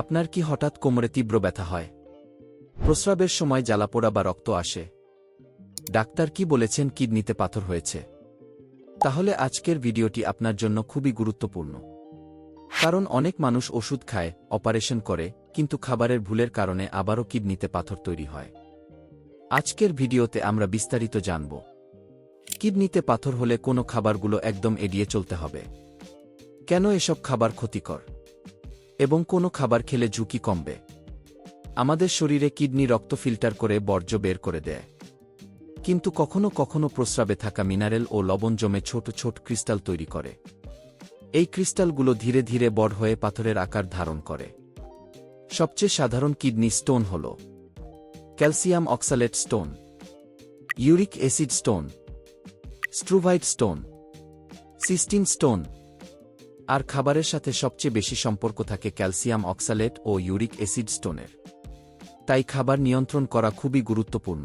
আপনার কি হঠাৎ কোমরে তীব্র ব্যথা হয়? প্রস্রাবের সময় জ্বালাপোড়া বা রক্ত আসে? ডাক্তার কি বলেছেন কিডনিতে পাথর হয়েছে? তাহলে আজকের ভিডিওটি আপনার জন্য খুবই গুরুত্বপূর্ণ। কারণ অনেক মানুষ ওষুধ খায়, অপারেশন করে, কিন্তু খাবারের ভুলের কারণে আবারও কিডনিতে পাথর তৈরি হয়। আজকের ভিডিওতে আমরা বিস্তারিত জানব কিডনিতে পাথর হলে কোন খাবারগুলো একদম এড়িয়ে চলতে হবে, কেন এসব খাবার ক্ষতিকর, এবং কোন খাবার খেলে ঝুঁকি কমবে। আমাদের শরীরে কিডনি রক্ত ফিল্টার করে বর্জ্য বের করে দেয়, কিন্তু কখনো কখনো প্রস্রাবে থাকা মিনারেল ও লবণ জমে ছোট ছোট ক্রিস্টাল তৈরি করে। এই ক্রিস্টালগুলো ধীরে ধীরে বড় হয়ে পাথরের আকার ধারণ করে। সবচেয়ে সাধারণ কিডনি স্টোন হল calcium oxalate stone, uric acid stone, struvite stone, cystine stone. আর খাবারের সাথে সবচেয়ে বেশি সম্পর্ক থাকে ক্যালসিয়াম অক্সালেট ও ইউরিক অ্যাসিড স্টোনের। তাই খাবার নিয়ন্ত্রণ করা খুবই গুরুত্বপূর্ণ।